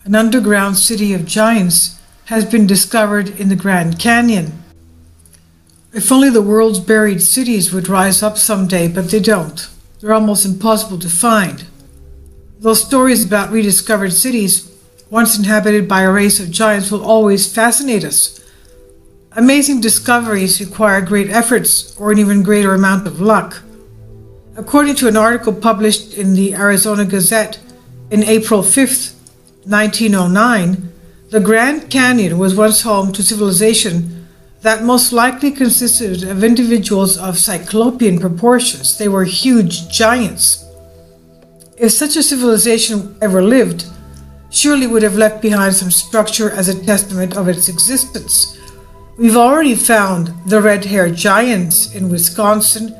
An underground city of giants has been discovered in the Grand Canyon. If only the world's buried cities would rise up someday, but they don't. They're almost impossible to find. Those stories about rediscovered cities, once inhabited by a race of giants, will always fascinate us. Amazing discoveries require great efforts or an even greater amount of luck. According to an article published in the Arizona Gazette in April 5th, 1909, the Grand Canyon was once home to civilization that most likely consisted of individuals of cyclopean proportions. They were huge giants. If such a civilization ever lived, surely would have left behind some structure as a testament of its existence. We've already found the red-haired giants in Wisconsin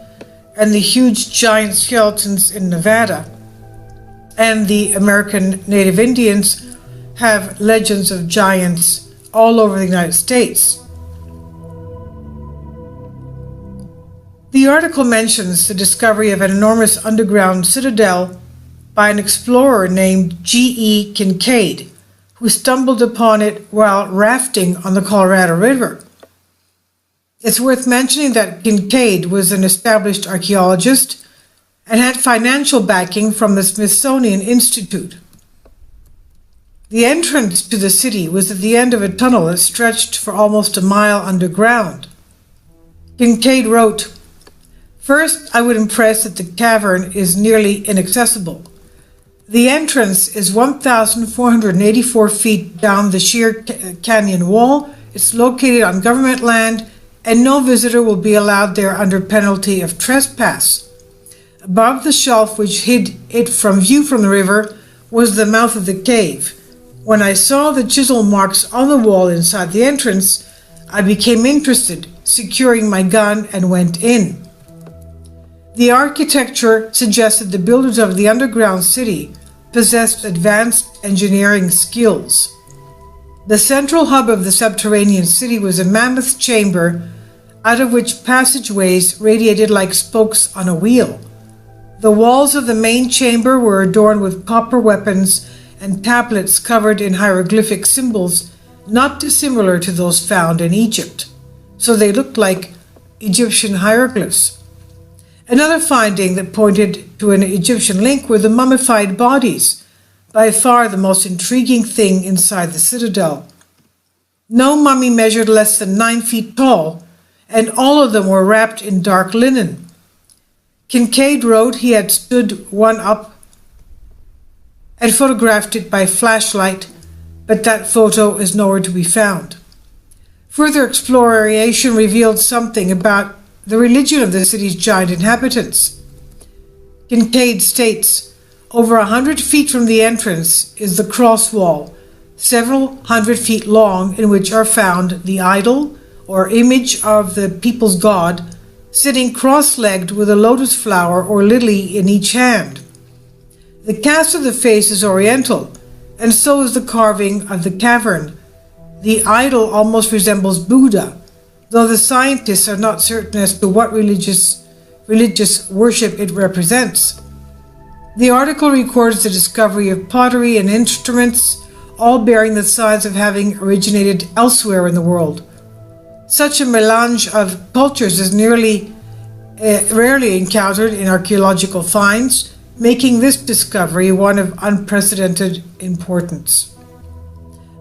and the huge giant skeletons in Nevada. And the American Native Indians have legends of giants all over the United States. The article mentions the discovery of an enormous underground citadel by an explorer named G.E. Kincaid, who stumbled upon it while rafting on the Colorado River. It's worth mentioning that Kincaid was an established archaeologist and had financial backing from the Smithsonian Institute. The entrance to the city was at the end of a tunnel that stretched for almost a mile underground. Kincaid wrote, "First, I would impress that the cavern is nearly inaccessible. The entrance is 1,484 feet down the sheer canyon wall. It's located on government land, and no visitor will be allowed there under penalty of trespass. Above the shelf which hid it from view from the river was the mouth of the cave. When I saw the chisel marks on the wall inside the entrance, I became interested, securing my gun, and went in. The architecture suggested the builders of the underground city possessed advanced engineering skills. The central hub of the subterranean city was a mammoth chamber out of which passageways radiated like spokes on a wheel. The walls of the main chamber were adorned with copper weapons and tablets covered in hieroglyphic symbols not dissimilar to those found in Egypt, so they looked like Egyptian hieroglyphs. Another finding that pointed to an Egyptian link were the mummified bodies, by far the most intriguing thing inside the citadel. No mummy measured less than 9 feet tall, and all of them were wrapped in dark linen. Kincaid wrote he had stood one up and photographed it by flashlight, but that photo is nowhere to be found. Further exploration revealed something about the religion of the city's giant inhabitants. Kincaid states, over 100 feet from the entrance is the cross wall, several hundred feet long, in which are found the idol or image of the people's god, sitting cross-legged with a lotus flower or lily in each hand. The cast of the face is oriental, and so is the carving of the cavern. The idol almost resembles Buddha, though the scientists are not certain as to what religious worship it represents. The article records the discovery of pottery and instruments, all bearing the signs of having originated elsewhere in the world. Such a melange of cultures is rarely encountered in archaeological finds, making this discovery one of unprecedented importance.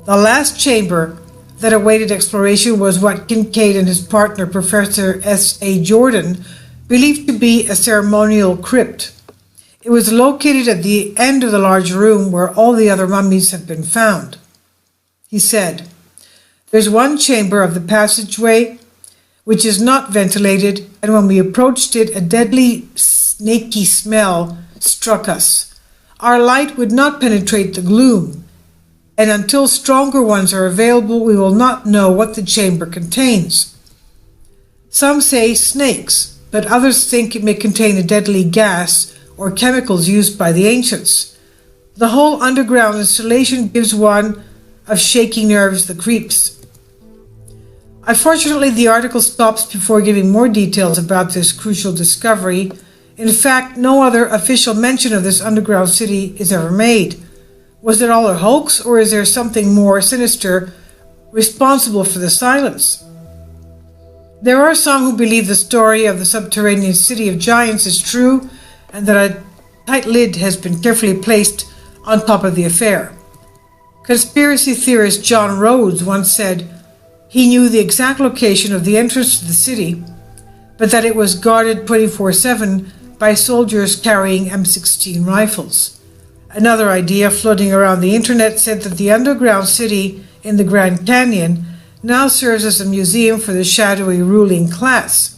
The last chamber that awaited exploration was what Kincaid and his partner, Professor S.A. Jordan, believed to be a ceremonial crypt. It was located at the end of the large room where all the other mummies have been found. He said, "There's one chamber of the passageway which is not ventilated, and when we approached it, a deadly snaky smell struck us. Our light would not penetrate the gloom, and until stronger ones are available, we will not know what the chamber contains. Some say snakes, but others think it may contain a deadly gas or chemicals used by the ancients. The whole underground installation gives one of shaky nerves the creeps." Unfortunately, the article stops before giving more details about this crucial discovery. In fact, no other official mention of this underground city is ever made. Was it all a hoax, or is there something more sinister responsible for the silence? There are some who believe the story of the subterranean city of giants is true and that a tight lid has been carefully placed on top of the affair. Conspiracy theorist John Rhodes once said he knew the exact location of the entrance to the city, but that it was guarded 24/7 by soldiers carrying M16 rifles. Another idea floating around the internet said that the underground city in the Grand Canyon now serves as a museum for the shadowy ruling class.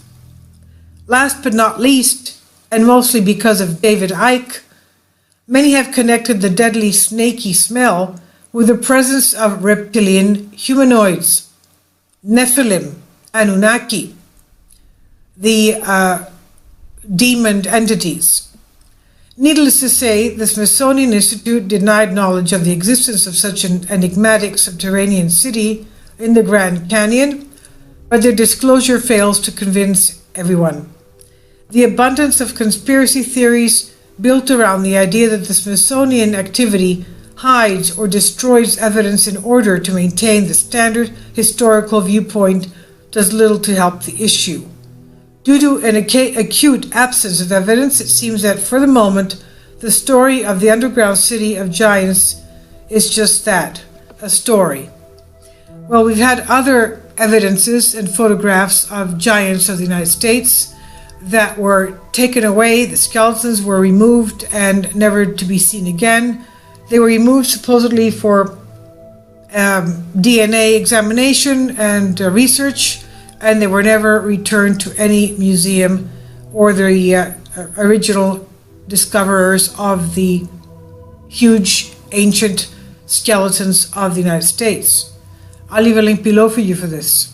Last but not least, and mostly because of David Icke, many have connected the deadly snaky smell with the presence of reptilian humanoids, Nephilim, Anunnaki, the demon entities. Needless to say, the Smithsonian Institute denied knowledge of the existence of such an enigmatic subterranean city in the Grand Canyon, but their disclosure fails to convince everyone. The abundance of conspiracy theories built around the idea that the Smithsonian activity hides or destroys evidence in order to maintain the standard historical viewpoint does little to help the issue. Due to an acute absence of evidence, it seems that for the moment, the story of the underground city of giants is just that, a story. Well, we've had other evidences and photographs of giants of the United States that were taken away. The skeletons were removed and never to be seen again. They were removed supposedly for DNA examination and research, and they were never returned to any museum or the original discoverers of the huge ancient skeletons of the United States. I'll leave a link below for you for this.